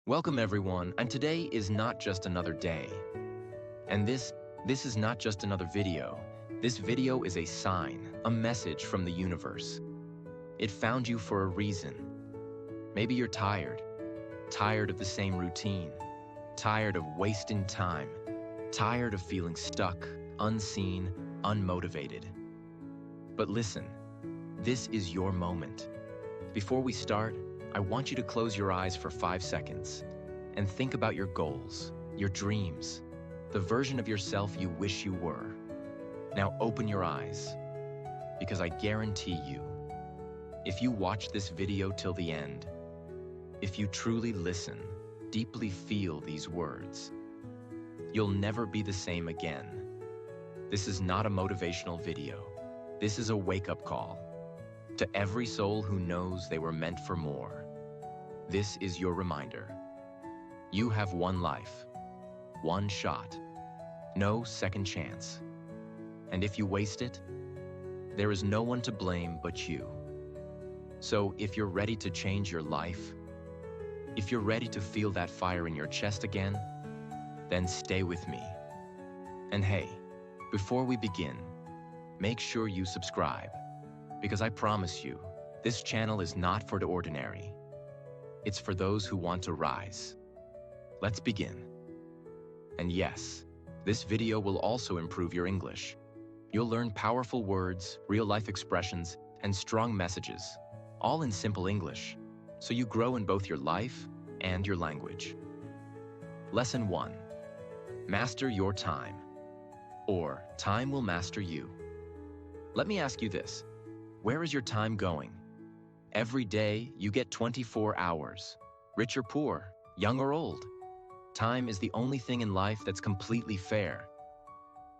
Welcome everyone, and today is not just another day. And this is not just another video. This video is a sign, a message from the universe. It found you for a reason. Maybe you're tired of the same routine, tired of wasting time, tired of feeling stuck, unseen, unmotivated. But listen, this is your moment. Before we start, I want you to close your eyes for 5 seconds and think about your goals, your dreams, the version of yourself you wish you were. Now open your eyes, because I guarantee you, if you watch this video till the end, if you truly listen, deeply feel these words, you'll never be the same again. This is not a motivational video. This is a wake-up call to every soul who knows they were meant for more. This is your reminder. You have one life, one shot, no second chance. And if you waste it, there is no one to blame but you. So if you're ready to change your life, if you're ready to feel that fire in your chest again, then stay with me. And hey, before we begin, make sure you subscribe, because I promise you, this channel is not for the ordinary. It's for those who want to rise. Let's begin. And yes, this video will also improve your English. You'll learn powerful words, real-life expressions, and strong messages, all in simple English, so you grow in both your life and your language. Lesson 1. Master your time, or time will master you. Let me ask you this. Where is your time going? Every day, you get 24 hours. Rich or poor, young or old. Time is the only thing in life that's completely fair.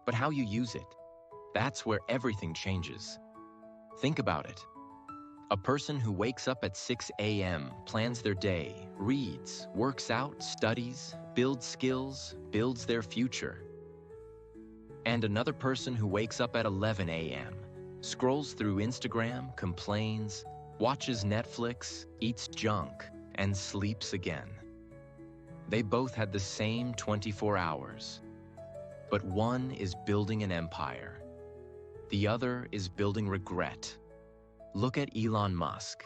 But how you use it, that's where everything changes. Think about it. A person who wakes up at 6 a.m., plans their day, reads, works out, studies, builds skills, builds their future. And another person who wakes up at 11 a.m., scrolls through Instagram, complains, watches Netflix, eats junk, and sleeps again. They both had the same 24 hours, but one is building an empire. The other is building regret. Look at Elon Musk.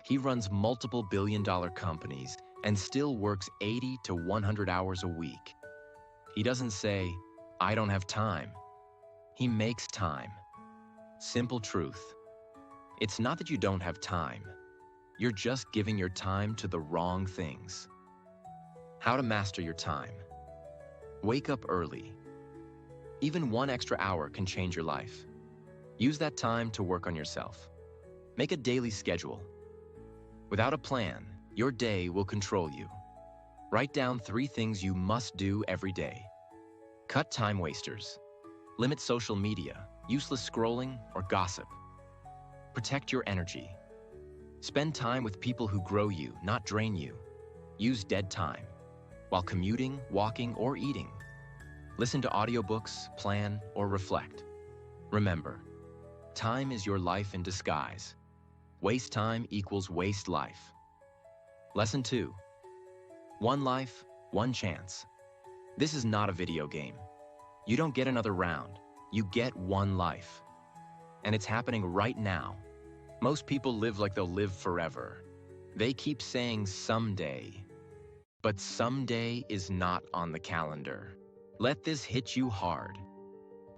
He runs multiple billion-dollar companies and still works 80 to 100 hours a week. He doesn't say, "I don't have time." He makes time. Simple truth. It's not that you don't have time. You're just giving your time to the wrong things. How to master your time. Wake up early. Even 1 extra hour can change your life. Use that time to work on yourself. Make a daily schedule. Without a plan, your day will control you. Write down 3 things you must do every day. Cut time wasters. Limit social media, useless scrolling, or gossip. Protect your energy. Spend time with people who grow you, not drain you. Use dead time, while commuting, walking, or eating. Listen to audiobooks, plan, or reflect. Remember, time is your life in disguise. Waste time equals waste life. Lesson 2. One life, one chance. This is not a video game. You don't get another round. You get one life. And it's happening right now. Most people live like they'll live forever. They keep saying someday. But someday is not on the calendar. Let this hit you hard.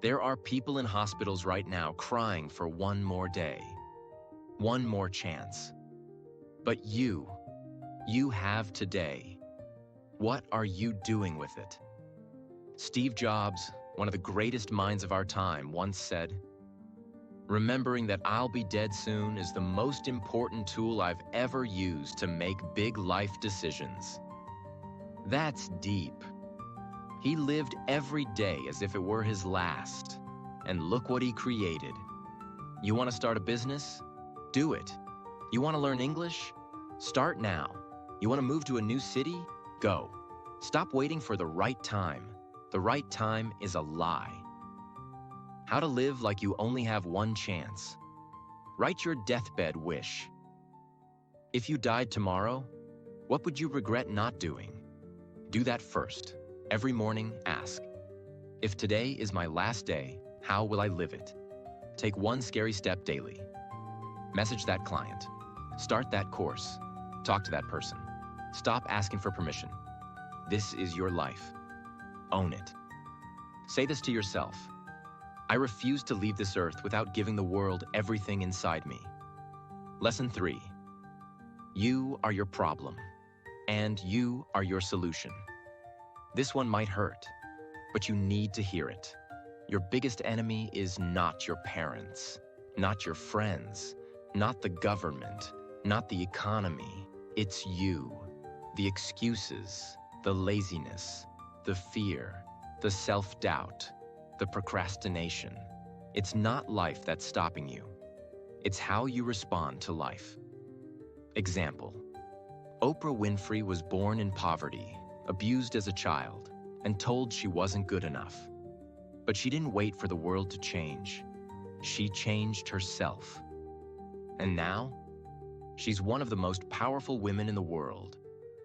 There are people in hospitals right now crying for one more day. One more chance. But you have today. What are you doing with it? Steve Jobs, one of the greatest minds of our time, once said, "Remembering that I'll be dead soon is the most important tool I've ever used to make big life decisions." That's deep. He lived every day as if it were his last. And look what he created. You want to start a business? Do it. You want to learn English? Start now. You want to move to a new city? Go. Stop waiting for the right time. The right time is a lie. How to live like you only have one chance. Write your deathbed wish. If you died tomorrow, What would you regret not doing? Do that first. Every morning, ask, if today is my last day, how will I live it? Take one scary step daily. Message that client. Start that course. Talk to that person. Stop asking for permission. This is your life. Own it. Say this to yourself. I refuse to leave this earth without giving the world everything inside me. Lesson 3. You are your problem, and you are your solution. This one might hurt, but you need to hear it. Your biggest enemy is not your parents, not your friends, not the government, not the economy. It's you. The excuses, the laziness, the fear, the self-doubt, the procrastination. It's not life that's stopping you. It's how you respond to life. Example: Oprah Winfrey was born in poverty, abused as a child, and told she wasn't good enough. But she didn't wait for the world to change. She changed herself. And now, she's one of the most powerful women in the world.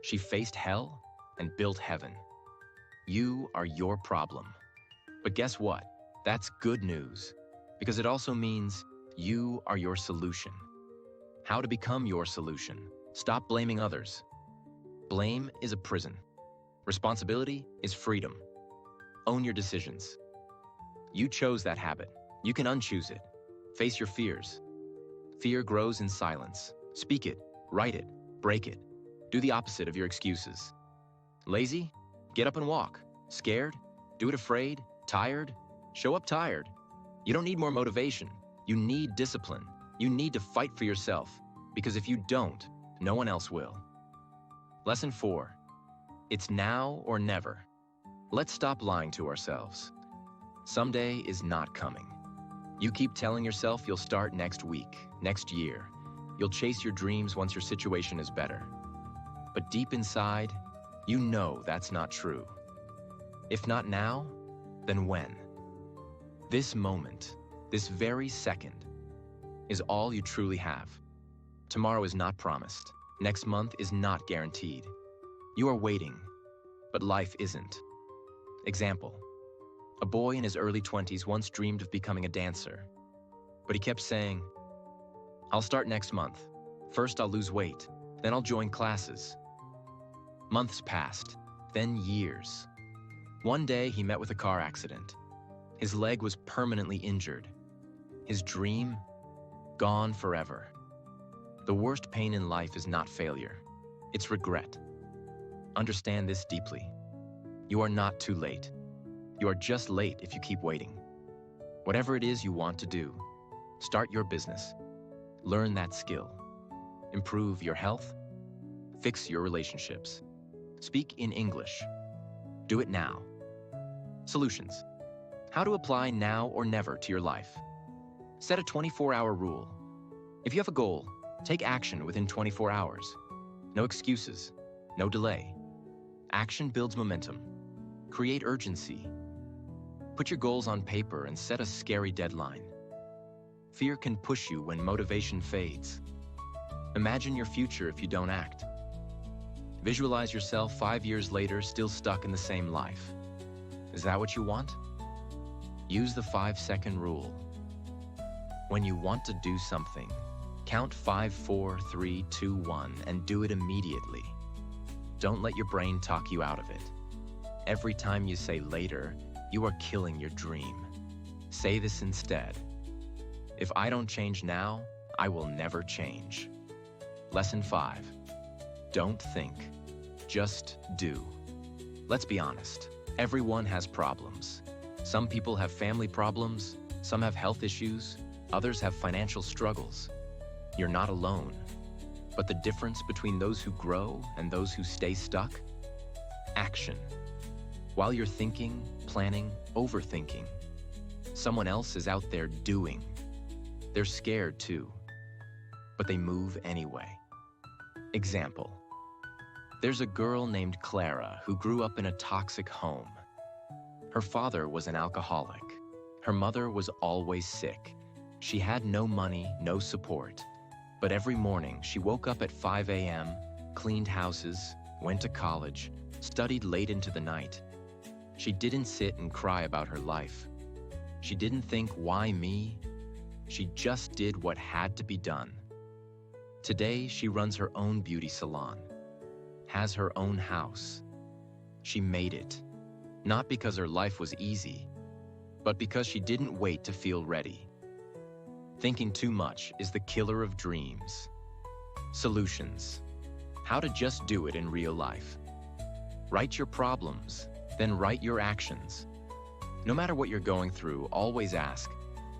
She faced hell and built heaven. You are your problem. But guess what? That's good news, because it also means you are your solution. How to become your solution? Stop blaming others. Blame is a prison. Responsibility is freedom. Own your decisions. You chose that habit. You can unchoose it. Face your fears. Fear grows in silence. Speak it, write it, break it. Do the opposite of your excuses. Lazy? Get up and walk. Scared? Do it afraid. Tired? Show up tired. You don't need more motivation. You need discipline. You need to fight for yourself, because if you don't, no one else will. Lesson 4. It's now or never. Let's stop lying to ourselves. Someday is not coming. You keep telling yourself you'll start next week, next year. You'll chase your dreams once your situation is better. But deep inside, you know that's not true. If not now, then when? This moment, this very second, is all you truly have. Tomorrow is not promised. Next month is not guaranteed. You are waiting, but life isn't. Example: a boy in his early 20s once dreamed of becoming a dancer, but he kept saying, I'll start next month. First I'll lose weight, then I'll join classes. Months passed, then years. One day he met with a car accident. His leg was permanently injured. His dream, gone forever. The worst pain in life is not failure, it's regret. Understand this deeply. You are not too late. You are just late if you keep waiting. Whatever it is you want to do, start your business. Learn that skill. Improve your health. Fix your relationships. Speak in English. Do it now. Solutions. How to apply now or never to your life. Set a 24-hour rule. If you have a goal, take action within 24 hours. No excuses, no delay. Action builds momentum. Create urgency. Put your goals on paper and set a scary deadline. Fear can push you when motivation fades. Imagine your future if you don't act. Visualize yourself 5 years later still stuck in the same life. Is that what you want? Use the 5-second rule. When you want to do something, count 5, 4, 3, 2, 1 and do it immediately. Don't let your brain talk you out of it. Every time you say later, you are killing your dream. Say this instead. If I don't change now, I will never change. Lesson 5. Don't think, just do. Let's be honest, everyone has problems. Some people have family problems, some have health issues, others have financial struggles. You're not alone. But the difference between those who grow and those who stay stuck? Action. While you're thinking, planning, overthinking, someone else is out there doing. They're scared too, but they move anyway. Example. There's a girl named Clara who grew up in a toxic home. Her father was an alcoholic. Her mother was always sick. She had no money, no support. But every morning, she woke up at 5 a.m., cleaned houses, went to college, studied late into the night. She didn't sit and cry about her life. She didn't think, why me? She just did what had to be done. Today, she runs her own beauty salon, has her own house. She made it, not because her life was easy, but because she didn't wait to feel ready. Thinking too much is the killer of dreams. Solutions. How to just do it in real life. Write your problems, then write your actions. No matter what you're going through, always ask,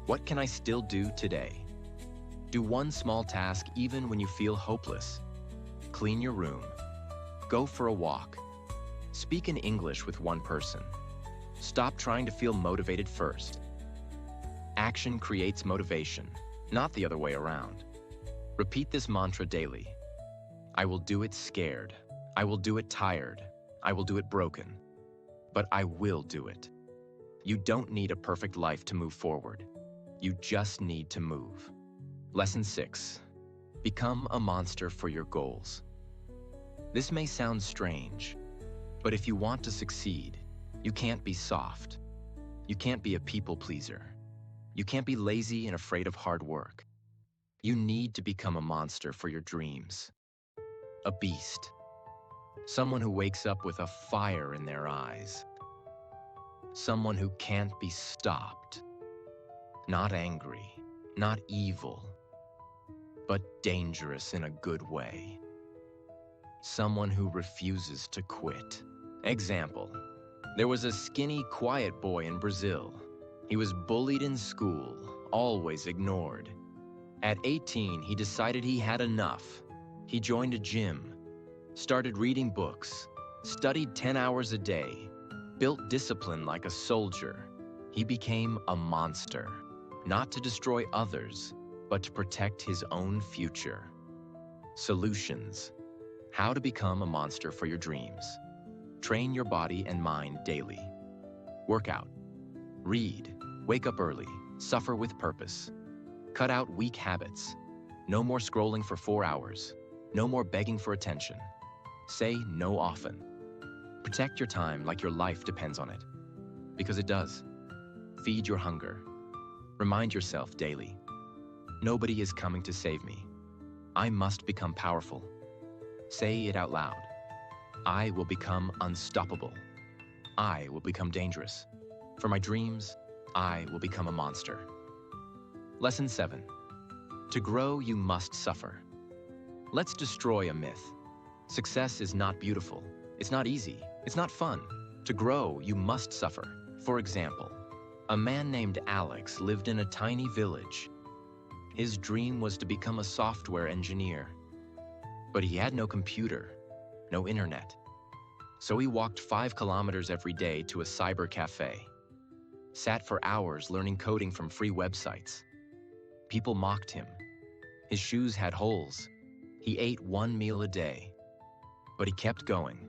what can I still do today? Do one small task even when you feel hopeless. Clean your room. Go for a walk. Speak in English with one person. Stop trying to feel motivated first. Action creates motivation, not the other way around. Repeat this mantra daily. I will do it scared. I will do it tired. I will do it broken. But I will do it. You don't need a perfect life to move forward. You just need to move. Lesson 6. Become a monster for your goals. This may sound strange, but if you want to succeed, you can't be soft. You can't be a people pleaser. You can't be lazy and afraid of hard work. You need to become a monster for your dreams. A beast. Someone who wakes up with a fire in their eyes. Someone who can't be stopped. Not angry, not evil, but dangerous in a good way. Someone who refuses to quit. Example, there was a skinny, quiet boy in Brazil. He was bullied in school, always ignored. At 18, he decided he had enough. He joined a gym, started reading books, studied 10 hours a day, built discipline like a soldier. He became a monster, not to destroy others, but to protect his own future. Solutions. How to become a monster for your dreams. Train your body and mind daily. Workout. Read. Wake up early. Suffer with purpose. Cut out weak habits. No more scrolling for 4 hours. No more begging for attention. Say no often. Protect your time like your life depends on it. Because it does. Feed your hunger. Remind yourself daily. Nobody is coming to save me. I must become powerful. Say it out loud. I will become unstoppable. I will become dangerous. For my dreams, I will become a monster. Lesson 7. To grow, you must suffer. Let's destroy a myth. Success is not beautiful. It's not easy. It's not fun. To grow, you must suffer. For example, a man named Alex lived in a tiny village. His dream was to become a software engineer. But he had no computer, no internet. So he walked 5 kilometers every day to a cyber cafe. Sat for hours learning coding from free websites. People mocked him. His shoes had holes. He ate 1 meal a day. But he kept going.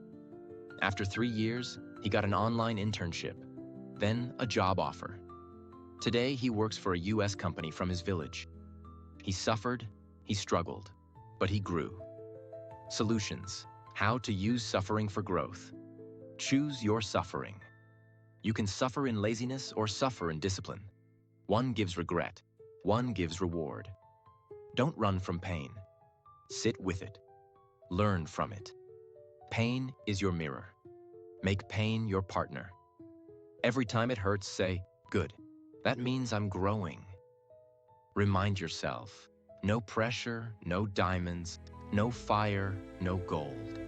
After 3 years, he got an online internship, then a job offer. Today, he works for a US company from his village. He suffered, he struggled, but he grew. Solutions. How to use suffering for growth. Choose your suffering. You can suffer in laziness or suffer in discipline. One gives regret, one gives reward. Don't run from pain. Sit with it. Learn from it. Pain is your mirror. Make pain your partner. Every time it hurts, say, good. That means I'm growing. Remind yourself, no pressure, no diamonds, no fire, no gold.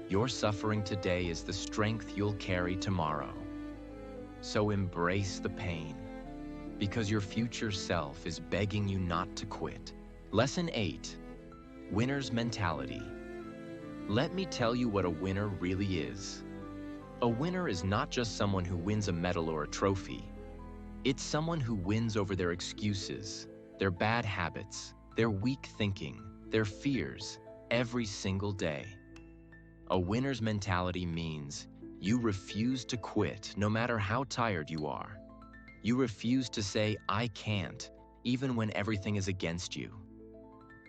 Your suffering today is the strength you'll carry tomorrow. So embrace the pain, because your future self is begging you not to quit. Lesson 8. Winner's mentality. Let me tell you what a winner really is. A winner is not just someone who wins a medal or a trophy. It's someone who wins over their excuses, their bad habits, their weak thinking, their fears, every single day. A winner's mentality means you refuse to quit no matter how tired you are. You refuse to say, I can't, even when everything is against you.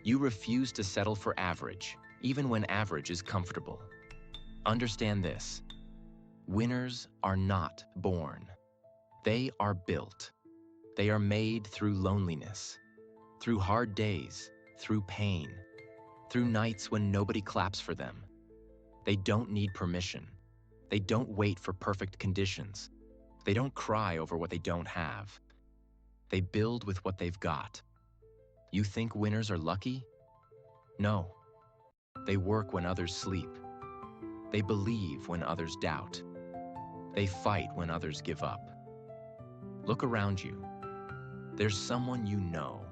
You refuse to settle for average, even when average is comfortable. Understand this: winners are not born. They are built. They are made through loneliness, through hard days, through pain, through nights when nobody claps for them. They don't need permission. They don't wait for perfect conditions. They don't cry over what they don't have. They build with what they've got. You think winners are lucky? No. They work when others sleep. They believe when others doubt. They fight when others give up. Look around you. There's someone you know.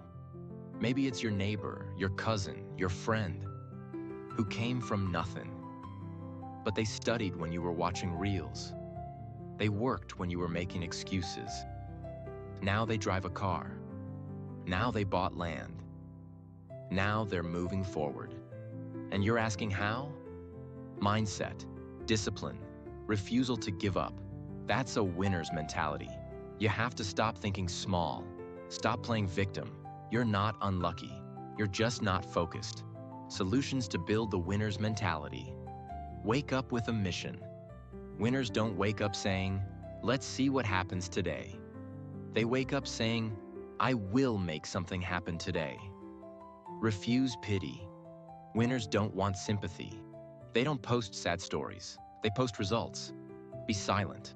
Maybe it's your neighbor, your cousin, your friend, who came from nothing. But they studied when you were watching reels. They worked when you were making excuses. Now they drive a car. Now they bought land. Now they're moving forward. And you're asking how? Mindset, discipline, refusal to give up. That's a winner's mentality. You have to stop thinking small. Stop playing victim. You're not unlucky. You're just not focused. Solutions to build the winner's mentality. Wake up with a mission. Winners don't wake up saying, "Let's see what happens today." They wake up saying, "I will make something happen today." Refuse pity. Winners don't want sympathy. They don't post sad stories. They post results. Be silent.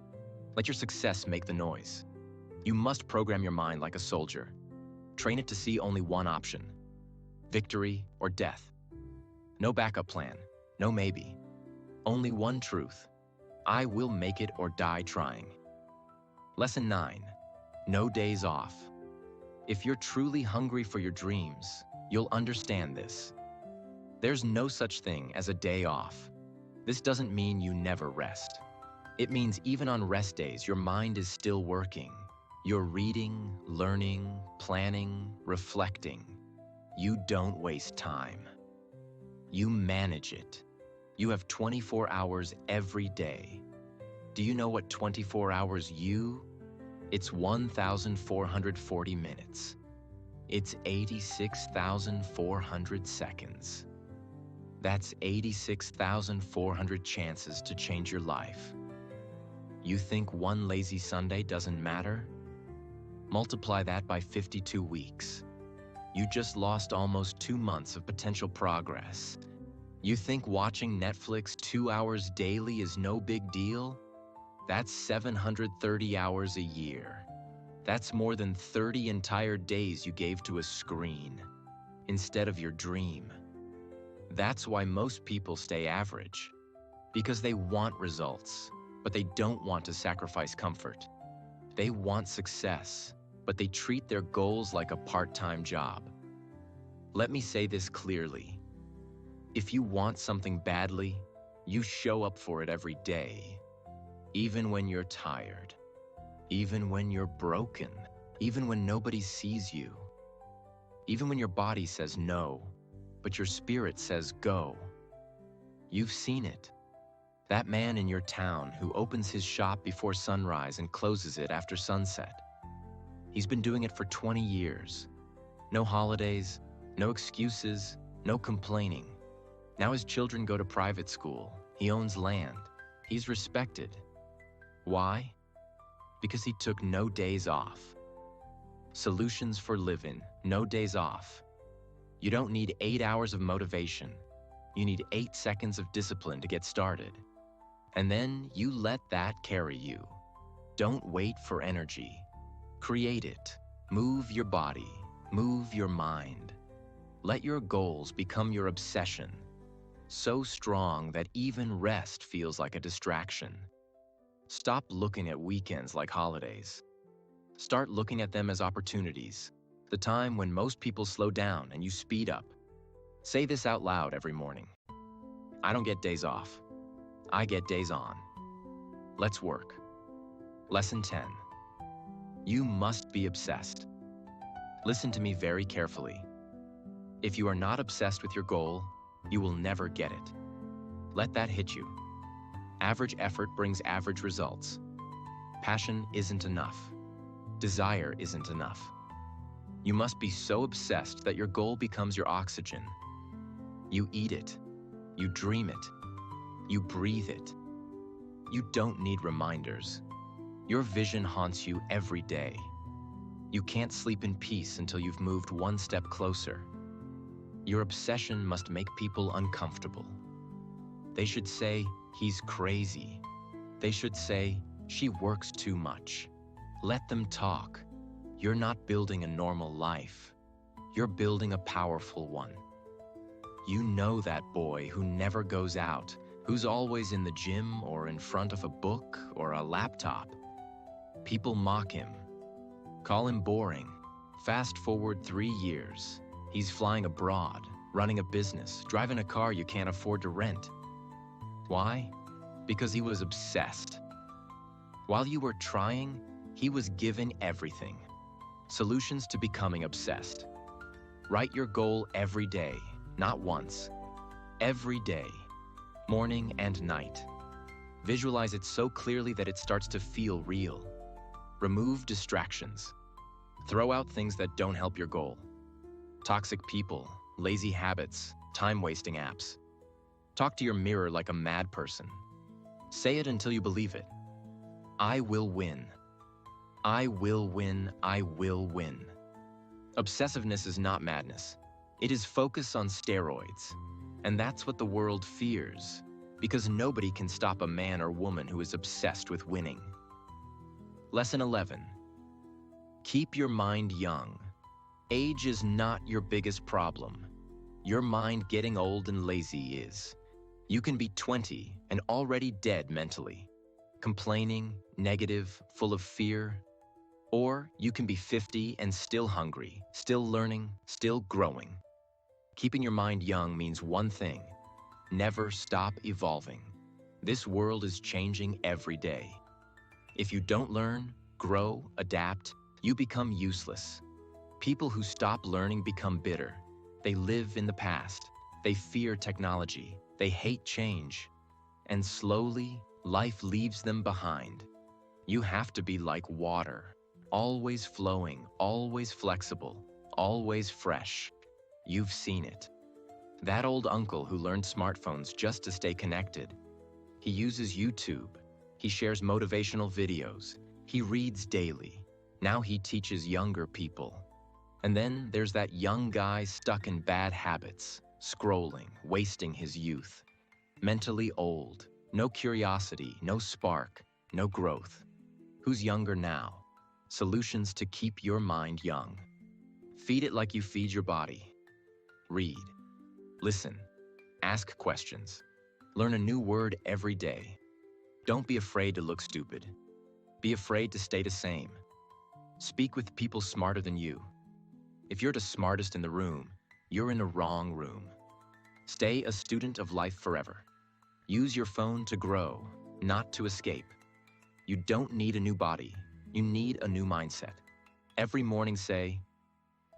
Let your success make the noise. You must program your mind like a soldier. Train it to see only one option: victory or death. No backup plan, no maybe. Only one truth: I will make it or die trying. Lesson 9, no days off. If you're truly hungry for your dreams, you'll understand this. There's no such thing as a day off. This doesn't mean you never rest. It means even on rest days, your mind is still working. You're reading, learning, planning, reflecting. You don't waste time. You manage it. You have 24 hours every day. Do you know what 24 hours It's 1,440 minutes. It's 86,400 seconds. That's 86,400 chances to change your life. You think one lazy Sunday doesn't matter? Multiply that by 52 weeks. You just lost almost 2 months of potential progress. You think watching Netflix 2 hours daily is no big deal? That's 730 hours a year. That's more than 30 entire days you gave to a screen instead of your dream. That's why most people stay average, because they want results, but they don't want to sacrifice comfort. They want success, but they treat their goals like a part-time job. Let me say this clearly. If you want something badly, you show up for it every day, even when you're tired, even when you're broken, even when nobody sees you, even when your body says no, but your spirit says go. You've seen it. That man in your town who opens his shop before sunrise and closes it after sunset. He's been doing it for 20 years. No holidays, no excuses, no complaining. Now his children go to private school. He owns land. He's respected. Why? Because he took no days off. Solutions for living, no days off. You don't need 8 hours of motivation. You need 8 seconds of discipline to get started. And then you let that carry you. Don't wait for energy. Create it. Move your body. Move your mind. Let your goals become your obsession. So strong that even rest feels like a distraction. Stop looking at weekends like holidays. Start looking at them as opportunities. The time when most people slow down and you speed up. Say this out loud every morning. I don't get days off. I get days on. Let's work. Lesson 10. You must be obsessed. Listen to me very carefully. If you are not obsessed with your goal, you will never get it. Let that hit you. Average effort brings average results. Passion isn't enough. Desire isn't enough. You must be so obsessed that your goal becomes your oxygen. You eat it. You dream it. You breathe it. You don't need reminders. Your vision haunts you every day. You can't sleep in peace until you've moved one step closer. Your obsession must make people uncomfortable. They should say, he's crazy. They should say, she works too much. Let them talk. You're not building a normal life. You're building a powerful one. You know that boy who never goes out, who's always in the gym or in front of a book or a laptop. People mock him, call him boring. Fast forward 3 years. He's flying abroad, running a business, driving a car you can't afford to rent. Why? Because he was obsessed. While you were trying, he was given everything. Solutions to becoming obsessed. Write your goal every day, not once. Every day, morning and night. Visualize it so clearly that it starts to feel real. Remove distractions. Throw out things that don't help your goal. Toxic people, lazy habits, time-wasting apps. Talk to your mirror like a mad person. Say it until you believe it. I will win. I will win. I will win. Obsessiveness is not madness. It is focus on steroids. And that's what the world fears, because nobody can stop a man or woman who is obsessed with winning. Lesson 11. Keep your mind young. Age is not your biggest problem. Your mind getting old and lazy is. You can be 20 and already dead mentally, complaining, negative, full of fear. Or you can be 50 and still hungry, still learning, still growing. Keeping your mind young means one thing: never stop evolving. This world is changing every day. If you don't learn, grow, adapt, you become useless. People who stop learning become bitter. They live in the past. They fear technology. They hate change. And slowly, life leaves them behind. You have to be like water, always flowing, always flexible, always fresh. You've seen it. That old uncle who learned smartphones just to stay connected. He uses YouTube. He shares motivational videos. He reads daily. Now he teaches younger people. And then there's that young guy stuck in bad habits, scrolling, wasting his youth. Mentally old, no curiosity, no spark, no growth. Who's younger now? Solutions to keep your mind young. Feed it like you feed your body. Read. Listen. Ask questions. Learn a new word every day. Don't be afraid to look stupid. Be afraid to stay the same. Speak with people smarter than you. If you're the smartest in the room, you're in the wrong room. Stay a student of life forever. Use your phone to grow, not to escape. You don't need a new body. You need a new mindset. Every morning say,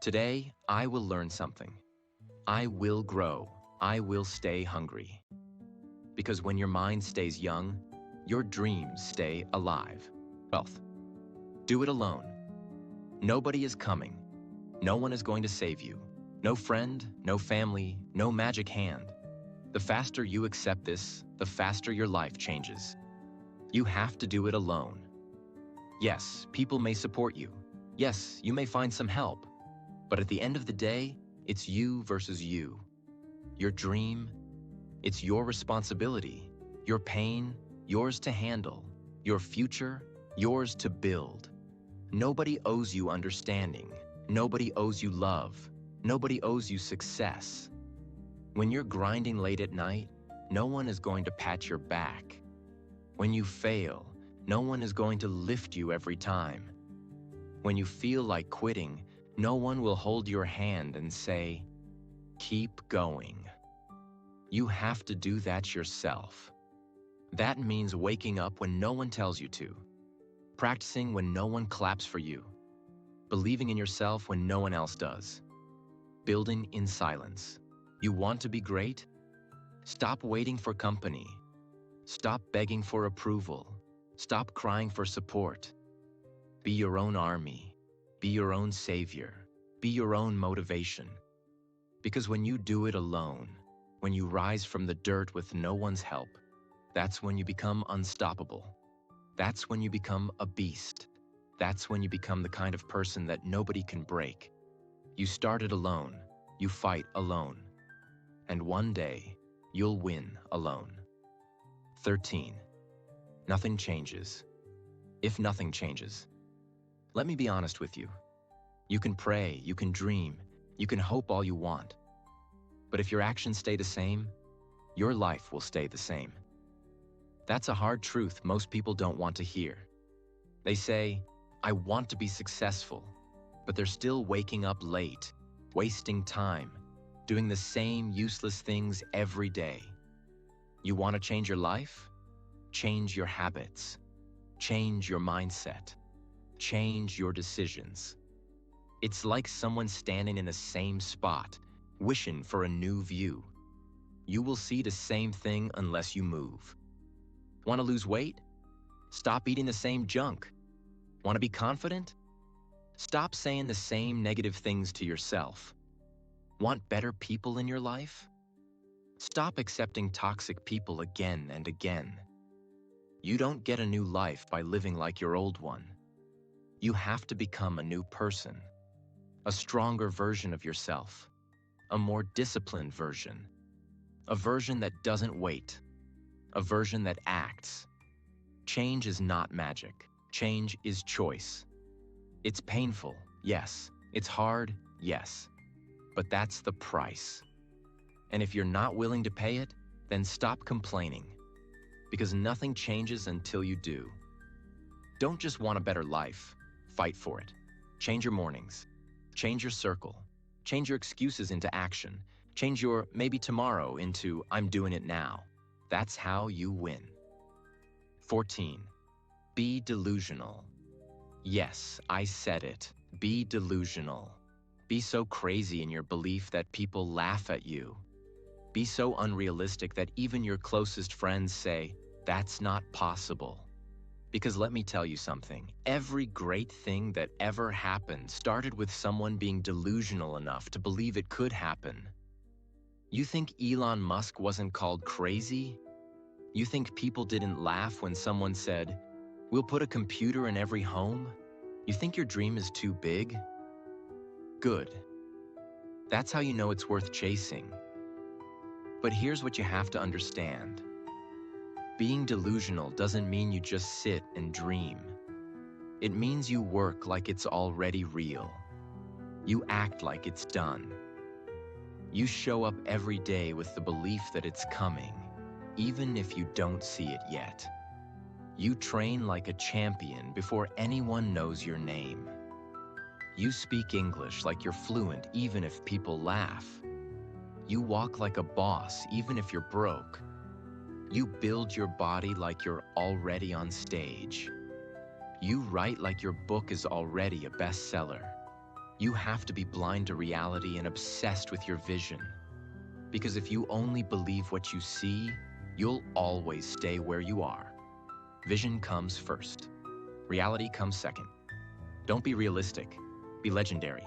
today I will learn something. I will grow. I will stay hungry. Because when your mind stays young, your dreams stay alive. 12th. Do it alone. Nobody is coming. No one is going to save you. No friend, no family, no magic hand. The faster you accept this, the faster your life changes. You have to do it alone. Yes, people may support you. Yes, you may find some help. But at the end of the day, it's you versus you. Your dream, it's your responsibility. Your pain, yours to handle. Your future, yours to build. Nobody owes you understanding. Nobody owes you love. Nobody owes you success. When you're grinding late at night, no one is going to pat your back. When you fail, no one is going to lift you every time. When you feel like quitting, no one will hold your hand and say, keep going. You have to do that yourself. That means waking up when no one tells you to, practicing when no one claps for you, believing in yourself when no one else does, building in silence. You want to be great? Stop waiting for company. Stop begging for approval. Stop crying for support. Be your own army. Be your own savior. Be your own motivation. Because when you do it alone, when you rise from the dirt with no one's help, that's when you become unstoppable. That's when you become a beast. That's when you become the kind of person that nobody can break. You started alone, you fight alone, and one day, you'll win alone. 13. Nothing changes. If nothing changes, let me be honest with you. You can pray, you can dream, you can hope all you want. But if your actions stay the same, your life will stay the same. That's a hard truth most people don't want to hear. They say, I want to be successful, but they're still waking up late, wasting time, doing the same useless things every day. You want to change your life? Change your habits. Change your mindset. Change your decisions. It's like someone standing in the same spot, wishing for a new view. You will see the same thing unless you move. Want to lose weight? Stop eating the same junk. Want to be confident? Stop saying the same negative things to yourself. Want better people in your life? Stop accepting toxic people again and again. You don't get a new life by living like your old one. You have to become a new person, a stronger version of yourself, a more disciplined version, a version that doesn't wait, a version that acts. Change is not magic. Change is choice. It's painful, yes. It's hard, yes. But that's the price. And if you're not willing to pay it, then stop complaining. Because nothing changes until you do. Don't just want a better life. Fight for it. Change your mornings. Change your circle. Change your excuses into action. Change your maybe tomorrow into I'm doing it now. That's how you win. 14. Be delusional. Yes, I said it. Be delusional. Be so crazy in your belief that people laugh at you. Be so unrealistic that even your closest friends say, that's not possible. Because let me tell you something, every great thing that ever happened started with someone being delusional enough to believe it could happen. You think Elon Musk wasn't called crazy? You think people didn't laugh when someone said, we'll put a computer in every home? You think your dream is too big? Good. That's how you know it's worth chasing. But here's what you have to understand. Being delusional doesn't mean you just sit and dream. It means you work like it's already real. You act like it's done. You show up every day with the belief that it's coming, even if you don't see it yet. You train like a champion before anyone knows your name. You speak English like you're fluent even if people laugh. You walk like a boss even if you're broke. You build your body like you're already on stage. You write like your book is already a bestseller. You have to be blind to reality and obsessed with your vision. Because if you only believe what you see, you'll always stay where you are. Vision comes first. Reality comes second. Don't be realistic. Be legendary.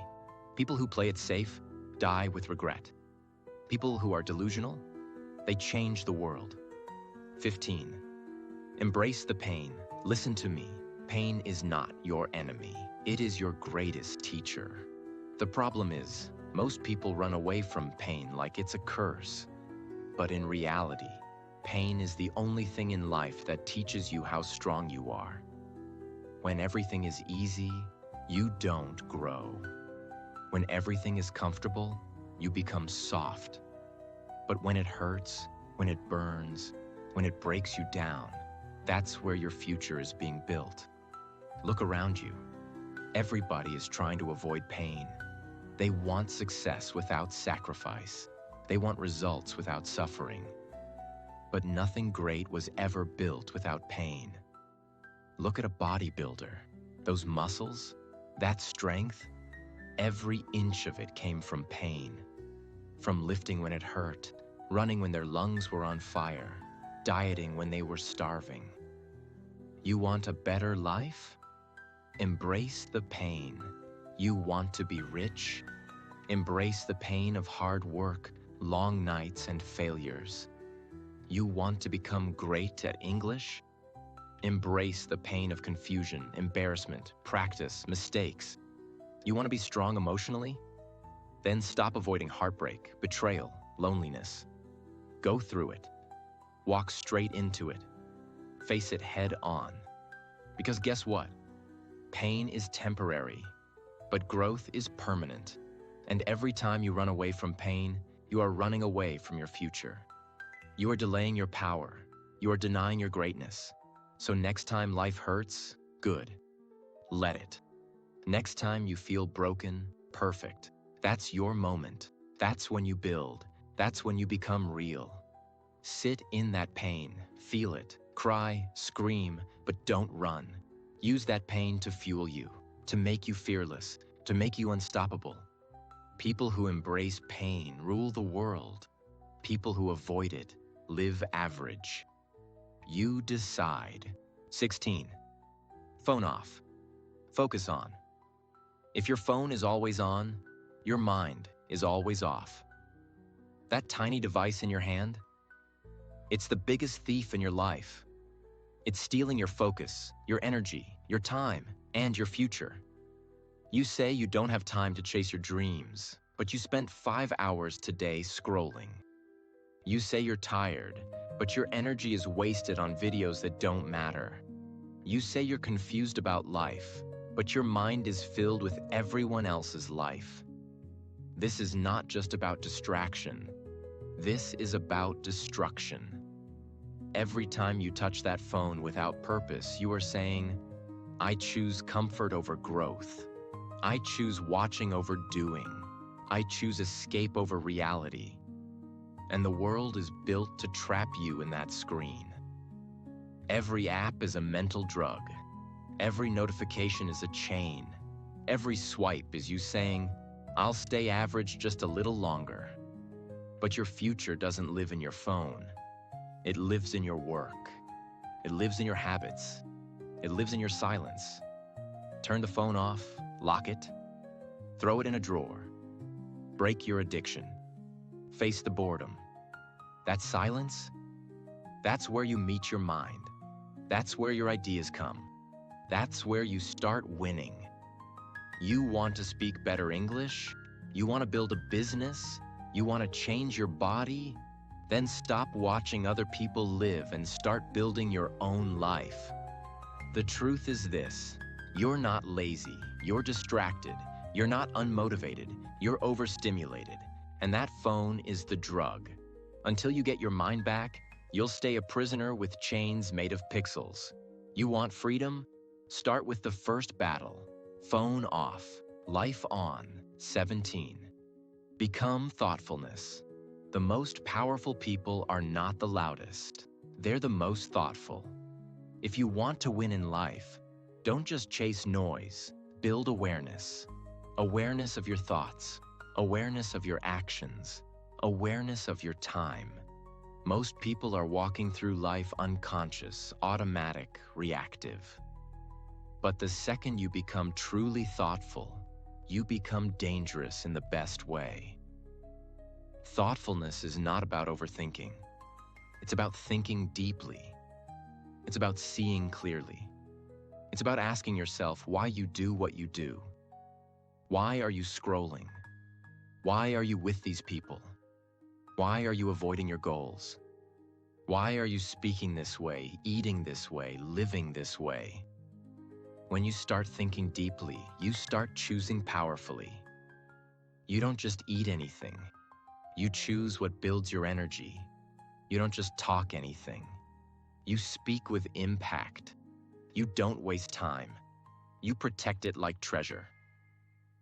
People who play it safe die with regret. People who are delusional, they change the world. 15. Embrace the pain. Listen to me. Pain is not your enemy. It is your greatest teacher. The problem is, most people run away from pain like it's a curse. But in reality, pain is the only thing in life that teaches you how strong you are. When everything is easy, you don't grow. When everything is comfortable, you become soft. But when it hurts, when it burns, when it breaks you down, that's where your future is being built. Look around you. Everybody is trying to avoid pain. They want success without sacrifice. They want results without suffering. But nothing great was ever built without pain. Look at a bodybuilder. Those muscles, that strength, every inch of it came from pain. From lifting when it hurt, running when their lungs were on fire, dieting when they were starving. You want a better life? Embrace the pain. You want to be rich? Embrace the pain of hard work, long nights, and failures. You want to become great at English? Embrace the pain of confusion, embarrassment, practice, mistakes. You want to be strong emotionally? Then stop avoiding heartbreak, betrayal, loneliness. Go through it. Walk straight into it. Face it head on. Because guess what? Pain is temporary, but growth is permanent. And every time you run away from pain, you are running away from your future. You are delaying your power. You are denying your greatness. So next time life hurts, good. Let it. Next time you feel broken, perfect. That's your moment. That's when you build. That's when you become real. Sit in that pain, feel it, cry, scream, but don't run. Use that pain to fuel you, to make you fearless, to make you unstoppable. People who embrace pain rule the world. People who avoid it live average. You decide. 16. Phone off. Focus on. If your phone is always on, your mind is always off. That tiny device in your hand, it's the biggest thief in your life. It's stealing your focus, your energy, your time, and your future. You say you don't have time to chase your dreams, but you spent 5 hours today scrolling. You say you're tired, but your energy is wasted on videos that don't matter. You say you're confused about life, but your mind is filled with everyone else's life. This is not just about distraction. This is about destruction. Every time you touch that phone without purpose, you are saying, I choose comfort over growth. I choose watching over doing. I choose escape over reality. And the world is built to trap you in that screen. Every app is a mental drug. Every notification is a chain. Every swipe is you saying, I'll stay average just a little longer. But your future doesn't live in your phone. It lives in your work. It lives in your habits. It lives in your silence. Turn the phone off, lock it, throw it in a drawer. Break your addiction. Face the boredom. That silence, that's where you meet your mind. That's where your ideas come. That's where you start winning. You want to speak better English? You want to build a business? You want to change your body? Then stop watching other people live and start building your own life. The truth is this: you're not lazy, you're distracted, you're not unmotivated, you're overstimulated, and that phone is the drug. Until you get your mind back, you'll stay a prisoner with chains made of pixels. You want freedom? Start with the first battle. Phone off, life on. 17. Become thoughtfulness. The most powerful people are not the loudest. They're the most thoughtful. If you want to win in life, don't just chase noise. Build awareness. Awareness of your thoughts. Awareness of your actions. Awareness of your time. Most people are walking through life unconscious, automatic, reactive. But the second you become truly thoughtful, you become dangerous in the best way. Thoughtfulness is not about overthinking. It's about thinking deeply. It's about seeing clearly. It's about asking yourself why you do what you do. Why are you scrolling? Why are you with these people? Why are you avoiding your goals? Why are you speaking this way, eating this way, living this way? When you start thinking deeply, you start choosing powerfully. You don't just eat anything. You choose what builds your energy. You don't just talk anything. You speak with impact. You don't waste time. You protect it like treasure.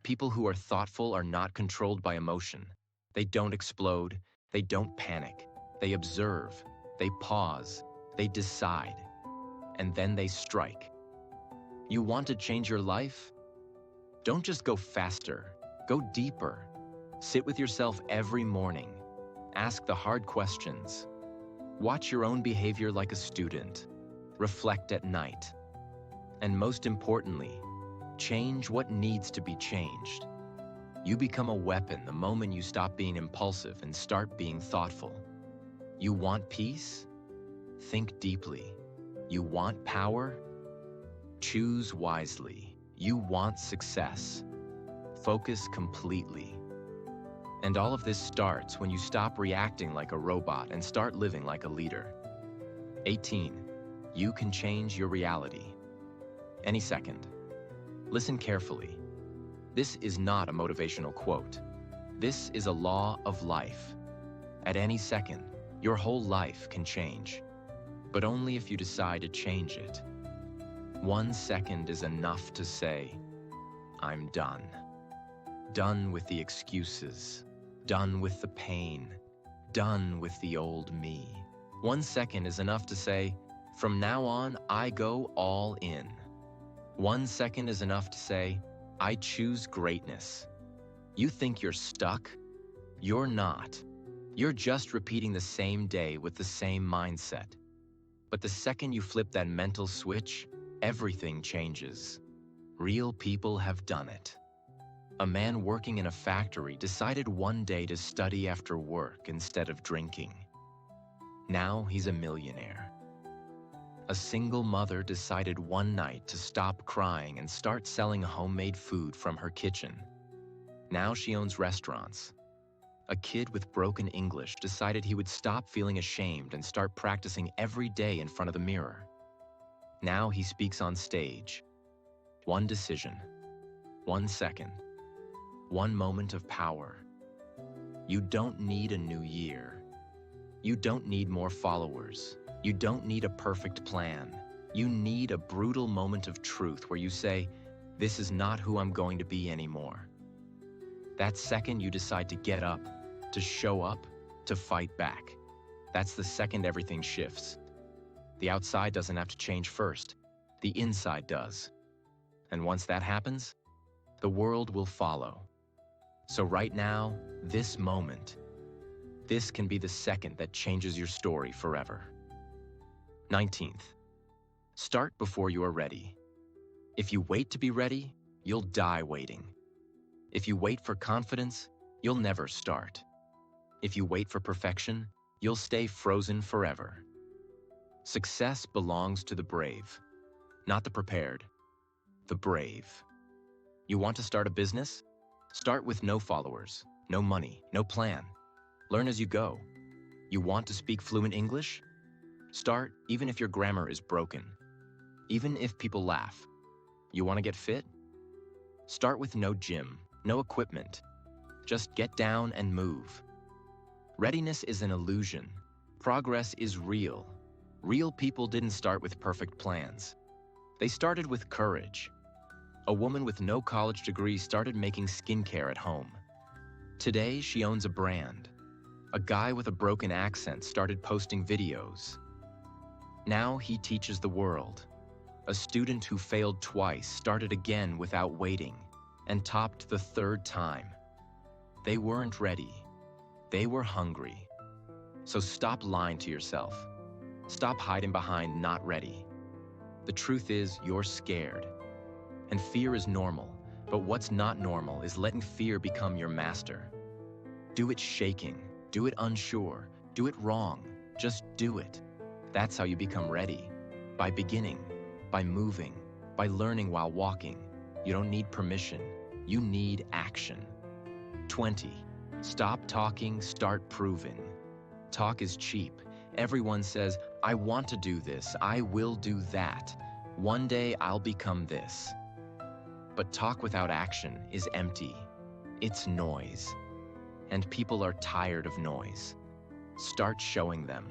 People who are thoughtful are not controlled by emotion. They don't explode. They don't panic. They observe. They pause. They decide. And then they strike. You want to change your life? Don't just go faster. Go deeper. Sit with yourself every morning. Ask the hard questions. Watch your own behavior like a student. Reflect at night. And most importantly, change what needs to be changed. You become a weapon the moment you stop being impulsive and start being thoughtful. You want peace? Think deeply. You want power? Choose wisely. You want success? Focus completely. And all of this starts when you stop reacting like a robot and start living like a leader. 18. You can change your reality. Any second. Listen carefully. This is not a motivational quote. This is a law of life. At any second, your whole life can change, but only if you decide to change it. 1 second is enough to say, I'm done. Done with the excuses. Done with the pain. Done with the old me. 1 second is enough to say, from now on, I go all in. 1 second is enough to say, I choose greatness. You think you're stuck? You're not. You're just repeating the same day with the same mindset. But the second you flip that mental switch, everything changes. Real people have done it. A man working in a factory decided one day to study after work instead of drinking. Now he's a millionaire. A single mother decided one night to stop crying and start selling homemade food from her kitchen. Now she owns restaurants. A kid with broken English decided he would stop feeling ashamed and start practicing every day in front of the mirror. Now he speaks on stage. One decision, 1 second, one moment of power. You don't need a new year. You don't need more followers. You don't need a perfect plan. You need a brutal moment of truth where you say, this is not who I'm going to be anymore. That second you decide to get up, to show up, to fight back. That's the second everything shifts. The outside doesn't have to change first. The inside does. And once that happens, the world will follow. So right now, this moment, this can be the second that changes your story forever. 19th, start before you are ready. If you wait to be ready, you'll die waiting. If you wait for confidence, you'll never start. If you wait for perfection, you'll stay frozen forever. Success belongs to the brave, not the prepared, the brave. You want to start a business? Start with no followers, no money, no plan. Learn as you go. You want to speak fluent English? Start even if your grammar is broken, even if people laugh. You want to get fit? Start with no gym, no equipment. Just get down and move. Readiness is an illusion. Progress is real. Real people didn't start with perfect plans. They started with courage. A woman with no college degree started making skincare at home. Today, she owns a brand. A guy with a broken accent started posting videos. Now he teaches the world. A student who failed twice started again without waiting and topped the 3rd time. They weren't ready. They were hungry. So stop lying to yourself. Stop hiding behind not ready. The truth is, you're scared. And fear is normal, but what's not normal is letting fear become your master. Do it shaking, do it unsure, do it wrong, just do it. That's how you become ready. By beginning, by moving, by learning while walking. You don't need permission, you need action. 20. Stop talking, start proving. Talk is cheap. Everyone says, I want to do this, I will do that. One day I'll become this. But talk without action is empty. It's noise. And people are tired of noise. Start showing them.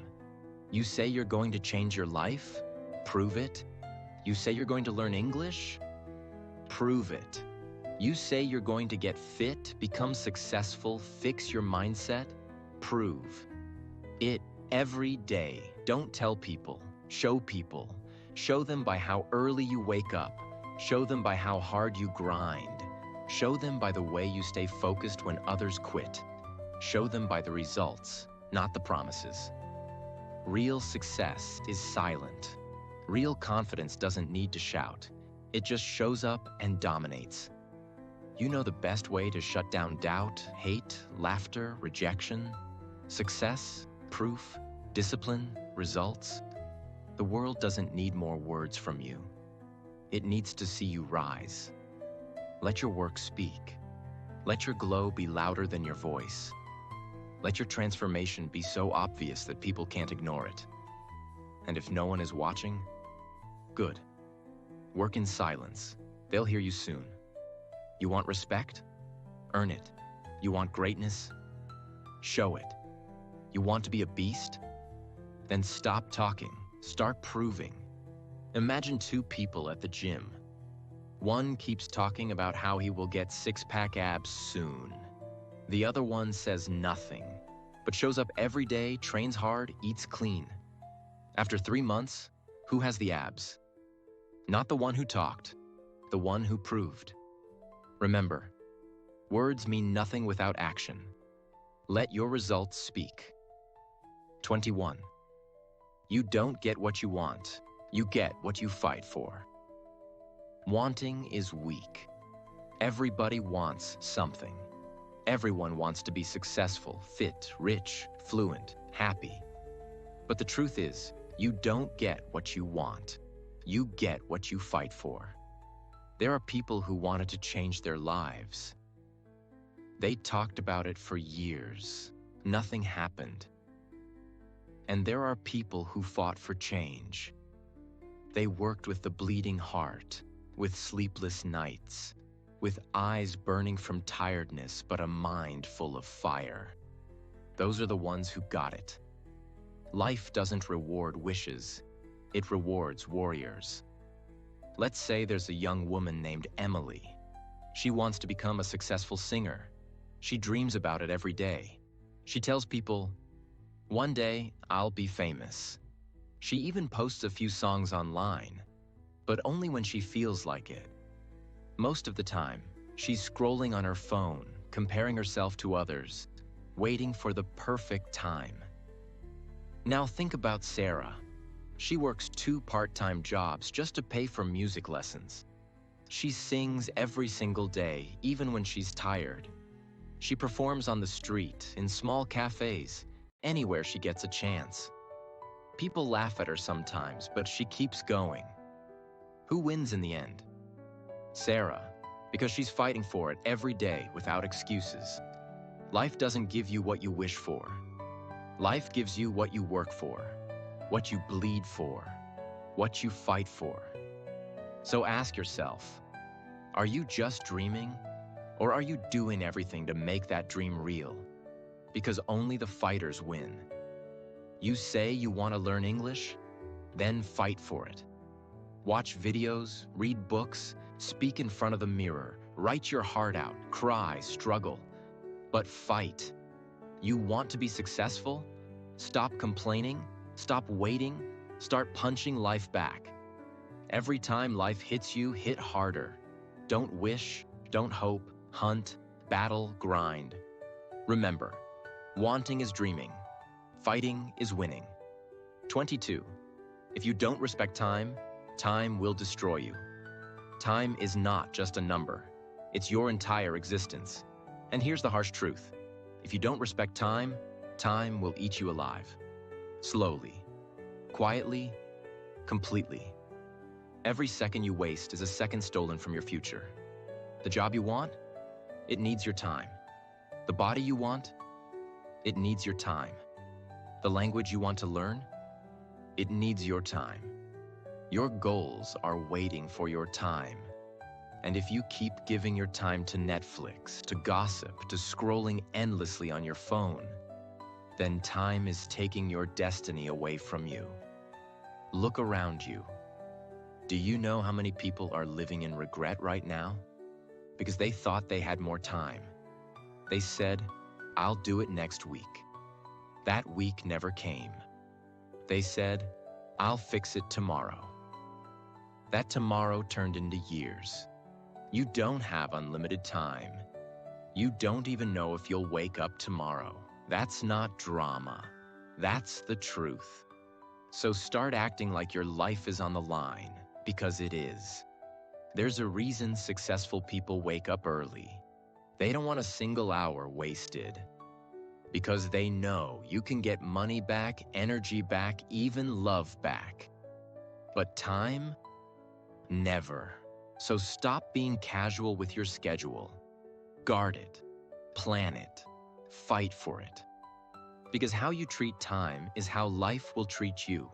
You say you're going to change your life? Prove it. You say you're going to learn English? Prove it. You say you're going to get fit, become successful, fix your mindset? Prove it every day. Don't tell people, show people. Show them by how early you wake up. Show them by how hard you grind. Show them by the way you stay focused when others quit. Show them by the results, not the promises. Real success is silent. Real confidence doesn't need to shout. It just shows up and dominates. You know the best way to shut down doubt, hate, laughter, rejection, success, proof, discipline, results. The world doesn't need more words from you. It needs to see you rise. Let your work speak. Let your glow be louder than your voice. Let your transformation be so obvious that people can't ignore it. And if no one is watching, good. Work in silence. They'll hear you soon. You want respect? Earn it. You want greatness? Show it. You want to be a beast? Then stop talking. Start proving. Imagine two people at the gym. One keeps talking about how he will get six-pack abs soon. The other one says nothing, but shows up every day, trains hard, eats clean. After 3 months, who has the abs? Not the one who talked, the one who proved. Remember, words mean nothing without action. Let your results speak. 21. You don't get what you want. You get what you fight for. Wanting is weak. Everybody wants something. Everyone wants to be successful, fit, rich, fluent, happy. But the truth is, you don't get what you want. You get what you fight for. There are people who wanted to change their lives. They talked about it for years. Nothing happened. And there are people who fought for change. They worked with the bleeding heart, with sleepless nights, with eyes burning from tiredness, but a mind full of fire. Those are the ones who got it. Life doesn't reward wishes. It rewards warriors. Let's say there's a young woman named Emily. She wants to become a successful singer. She dreams about it every day. She tells people, "One day, I'll be famous." She even posts a few songs online, but only when she feels like it. Most of the time, she's scrolling on her phone, comparing herself to others, waiting for the perfect time. Now think about Sarah. She works 2 part-time jobs just to pay for music lessons. She sings every single day, even when she's tired. She performs on the street, in small cafes, anywhere she gets a chance. People laugh at her sometimes, but she keeps going. Who wins in the end? Sarah, because she's fighting for it every day without excuses. Life doesn't give you what you wish for. Life gives you what you work for, what you bleed for, what you fight for. So ask yourself, are you just dreaming, or are you doing everything to make that dream real? Because only the fighters win. You say you want to learn English? Then fight for it. Watch videos, read books, speak in front of the mirror, write your heart out, cry, struggle. But fight. You want to be successful? Stop complaining, stop waiting, start punching life back. Every time life hits you, hit harder. Don't wish, don't hope, hunt, battle, grind. Remember, wanting is dreaming. Fighting is winning. 22. If you don't respect time, time will destroy you. Time is not just a number. It's your entire existence. And here's the harsh truth. If you don't respect time, time will eat you alive. Slowly, quietly, completely. Every second you waste is a second stolen from your future. The job you want? It needs your time. The body you want? It needs your time. The language you want to learn? It needs your time. Your goals are waiting for your time. And if you keep giving your time to Netflix, to gossip, to scrolling endlessly on your phone, then time is taking your destiny away from you. Look around you. Do you know how many people are living in regret right now? Because they thought they had more time. They said, "I'll do it next week." That week never came. They said, "I'll fix it tomorrow." That tomorrow turned into years. You don't have unlimited time. You don't even know if you'll wake up tomorrow. That's not drama. That's the truth. So start acting like your life is on the line, because it is. There's a reason successful people wake up early. They don't want a single hour wasted. Because they know you can get money back, energy back, even love back. But time? Never. So stop being casual with your schedule. Guard it. Plan it. Fight for it. Because how you treat time is how life will treat you.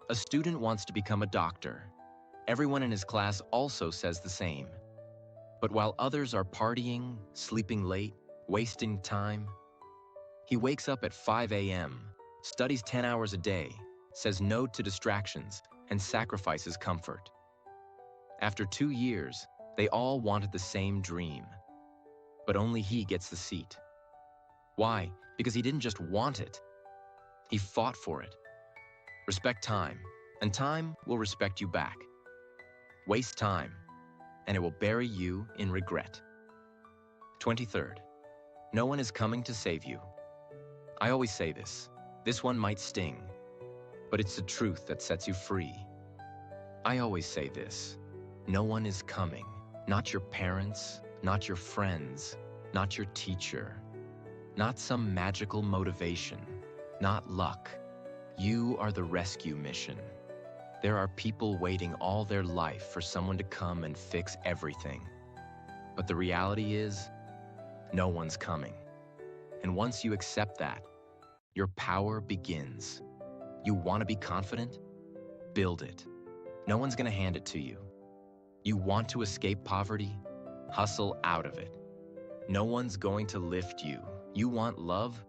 A student wants to become a doctor. Everyone in his class also says the same. But while others are partying, sleeping late, wasting time, he wakes up at 5 a.m., studies 10 hours a day, says no to distractions, and sacrifices comfort. After 2 years, they all wanted the same dream. But only he gets the seat. Why? Because he didn't just want it. He fought for it. Respect time, and time will respect you back. Waste time, and it will bury you in regret. 23rd, no one is coming to save you. I always say this. This one might sting, but it's the truth that sets you free. I always say this. No one is coming. Not your parents, not your friends, not your teacher, not some magical motivation, not luck. You are the rescue mission. There are people waiting all their life for someone to come and fix everything. But the reality is, no one's coming. And once you accept that, your power begins. You want to be confident? Build it. No one's going to hand it to you. You want to escape poverty? Hustle out of it. No one's going to lift you. You want love?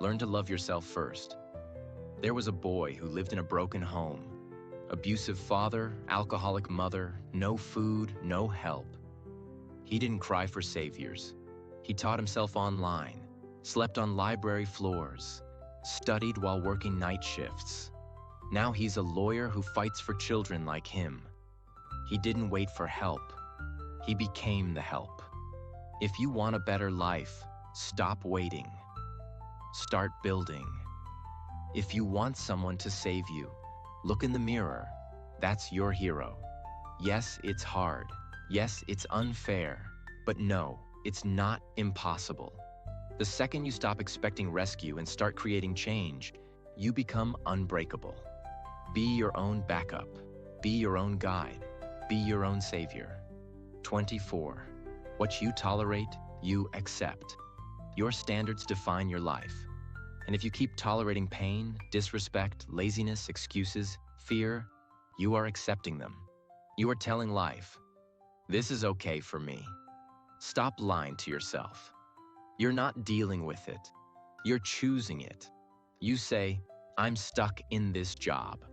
Learn to love yourself first. There was a boy who lived in a broken home. Abusive father, alcoholic mother, no food, no help. He didn't cry for saviors. He taught himself online, slept on library floors, studied while working night shifts. Now he's a lawyer who fights for children like him. He didn't wait for help. He became the help. If you want a better life, stop waiting. Start building. If you want someone to save you, look in the mirror. That's your hero. Yes, it's hard. Yes, it's unfair. But no, it's not impossible. The second you stop expecting rescue and start creating change, you become unbreakable. Be your own backup. Be your own guide. Be your own savior. 24. What you tolerate, you accept. Your standards define your life. And if you keep tolerating pain, disrespect, laziness, excuses, fear, you are accepting them. You are telling life, this is okay for me. Stop lying to yourself. You're not dealing with it. You're choosing it. You say, I'm stuck in this job.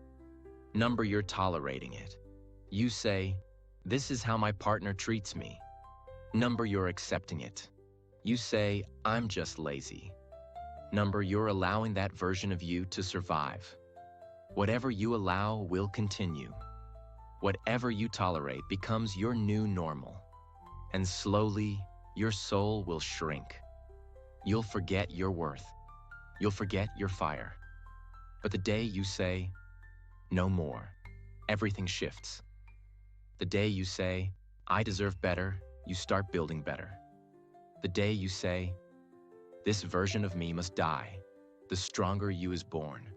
Number, you're tolerating it. You say, this is how my partner treats me. Number, you're accepting it. You say, I'm just lazy. Number, you're allowing that version of you to survive. Whatever you allow will continue. Whatever you tolerate becomes your new normal. And slowly, your soul will shrink. You'll forget your worth. You'll forget your fire. But the day you say, no more, everything shifts. The day you say, I deserve better, you start building better. The day you say, this version of me must die, the stronger you is born.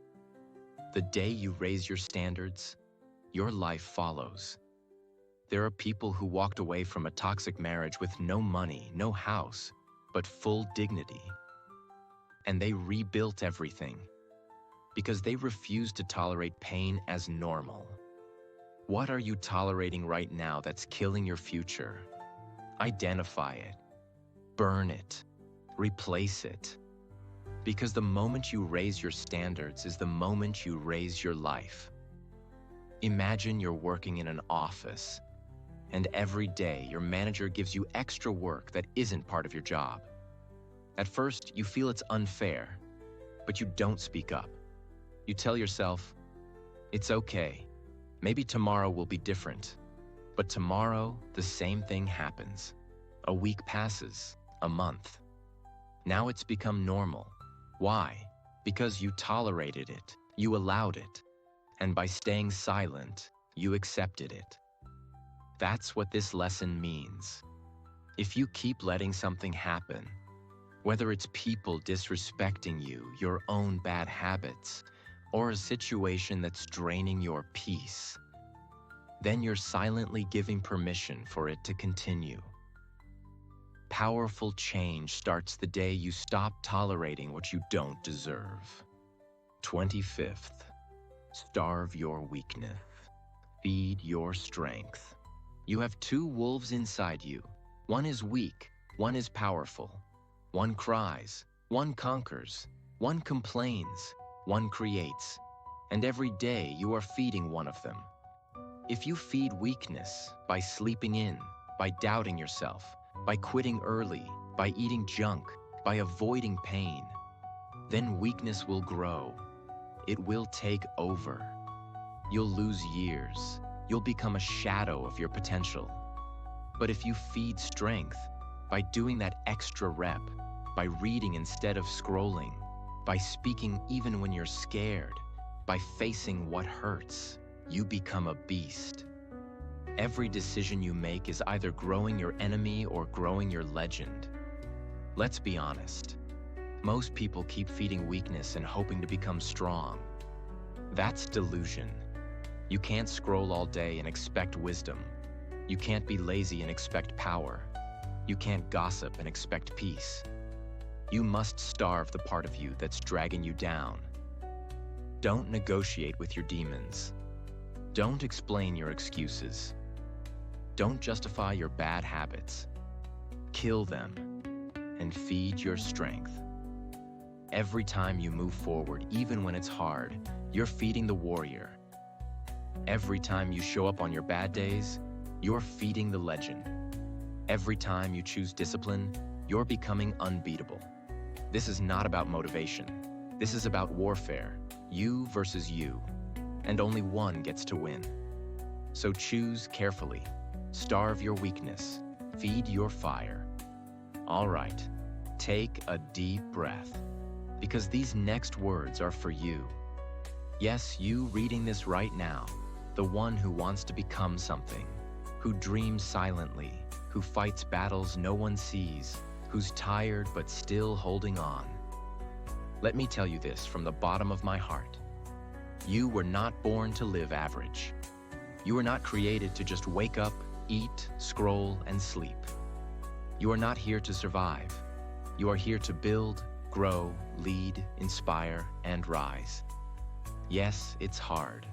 The day you raise your standards, your life follows. There are people who walked away from a toxic marriage with no money, no house, but full dignity. And they rebuilt everything because they refused to tolerate pain as normal. What are you tolerating right now that's killing your future? Identify it, burn it, replace it. Because the moment you raise your standards is the moment you raise your life. Imagine you're working in an office, and every day your manager gives you extra work that isn't part of your job. At first, you feel it's unfair, but you don't speak up. You tell yourself, it's okay. Maybe tomorrow will be different. But tomorrow, the same thing happens. A week passes, a month. Now it's become normal. Why? Because you tolerated it, you allowed it, and by staying silent, you accepted it. That's what this lesson means. If you keep letting something happen, whether it's people disrespecting you, your own bad habits, or a situation that's draining your peace, then you're silently giving permission for it to continue. Powerful change starts the day you stop tolerating what you don't deserve. 25th, starve your weakness. Feed your strength. You have two wolves inside you. One is weak, one is powerful. One cries, one conquers, one complains, one creates. And every day you are feeding one of them. If you feed weakness by sleeping in, by doubting yourself, by quitting early, by eating junk, by avoiding pain, then weakness will grow. It will take over. You'll lose years. You'll become a shadow of your potential. But if you feed strength by doing that extra rep, by reading instead of scrolling, by speaking even when you're scared, by facing what hurts, you become a beast. Every decision you make is either growing your enemy or growing your legend. Let's be honest. Most people keep feeding weakness and hoping to become strong. That's delusion. You can't scroll all day and expect wisdom. You can't be lazy and expect power. You can't gossip and expect peace. You must starve the part of you that's dragging you down. Don't negotiate with your demons. Don't explain your excuses. Don't justify your bad habits. Kill them and feed your strength. Every time you move forward, even when it's hard, you're feeding the warrior. Every time you show up on your bad days, you're feeding the legend. Every time you choose discipline, you're becoming unbeatable. This is not about motivation. This is about warfare, you versus you, and only one gets to win. So choose carefully. Starve your weakness. Feed your fire. All right, take a deep breath, because these next words are for you. Yes, you reading this right now, the one who wants to become something, who dreams silently, who fights battles no one sees, who's tired but still holding on. Let me tell you this from the bottom of my heart. You were not born to live average. You were not created to just wake up, eat, scroll, and sleep. You are not here to survive. You are here to build, grow, lead, inspire, and rise. Yes, it's hard.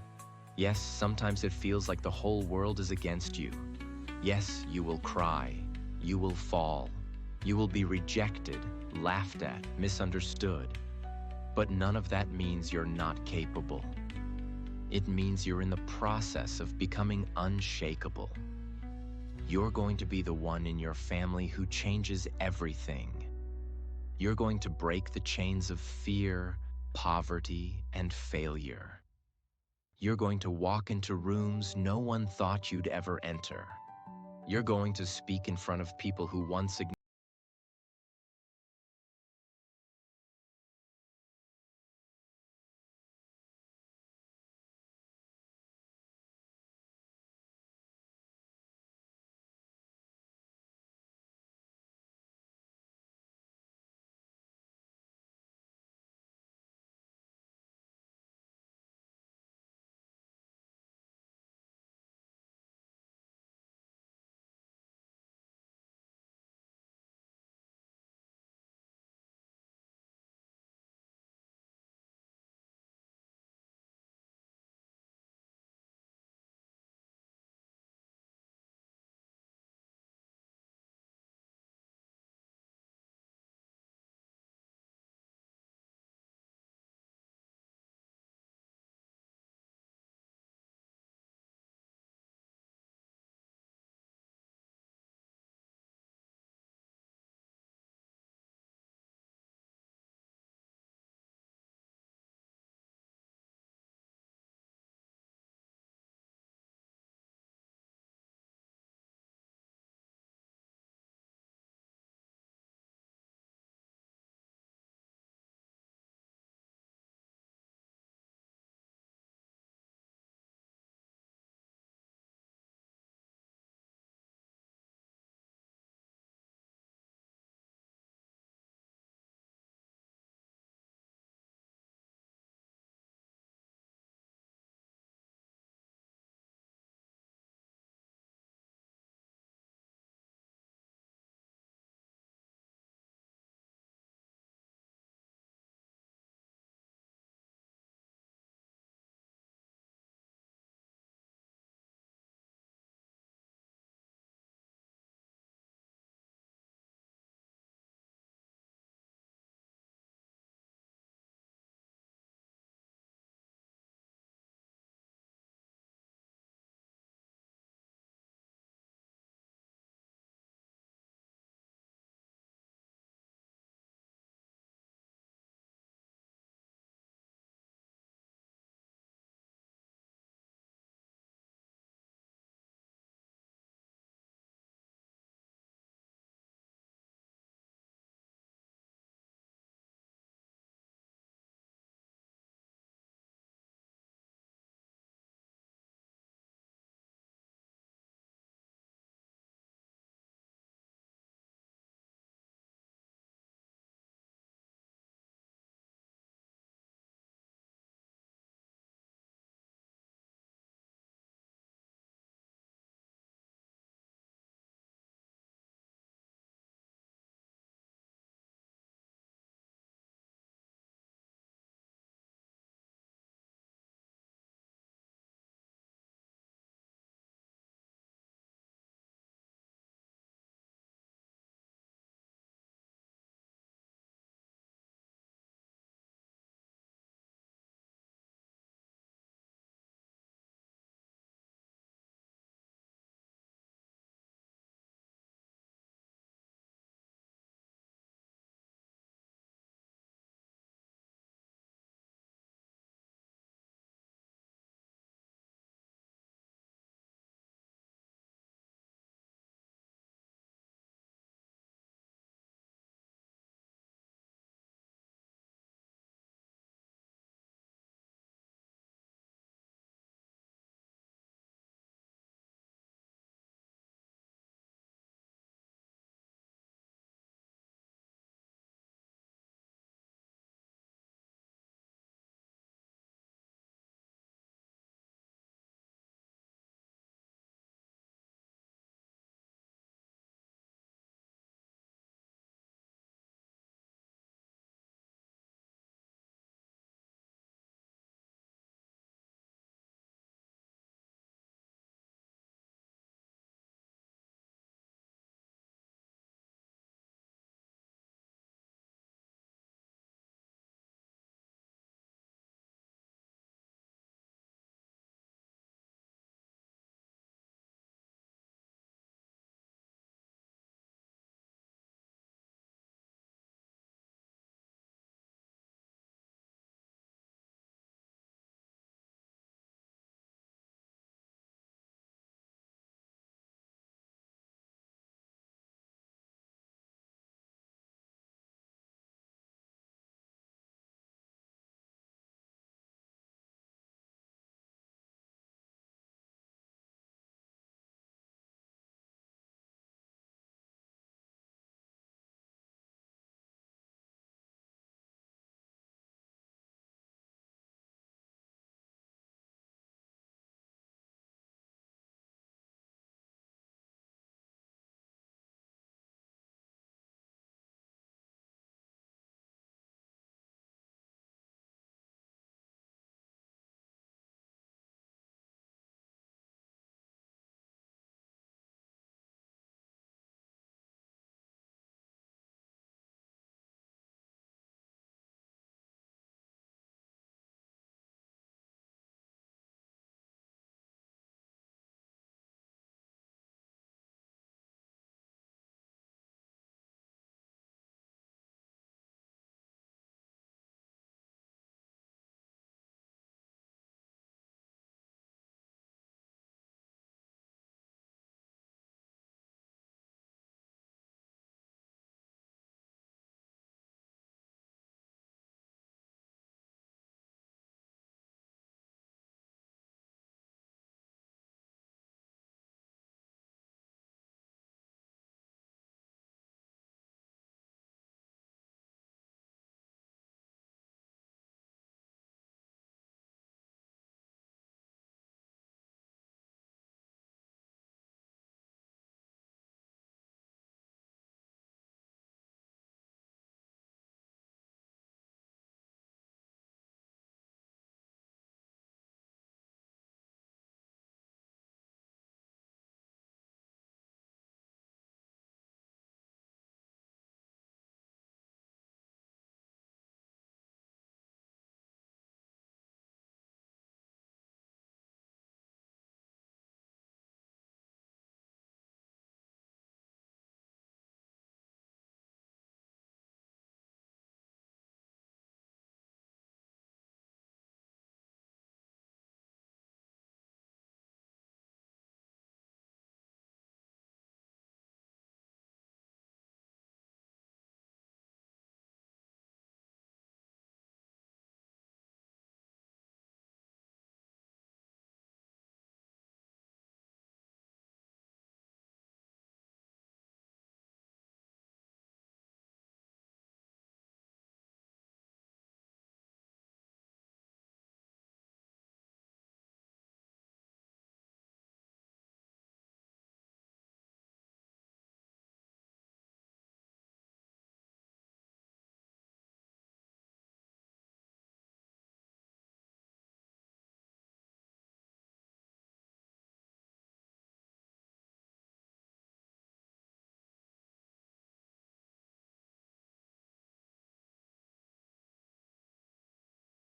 Yes, sometimes it feels like the whole world is against you. Yes, you will cry. You will fall. You will be rejected, laughed at, misunderstood. But none of that means you're not capable. It means you're in the process of becoming unshakable. You're going to be the one in your family who changes everything. You're going to break the chains of fear, poverty, and failure. You're going to walk into rooms no one thought you'd ever enter. You're going to speak in front of people who once ignored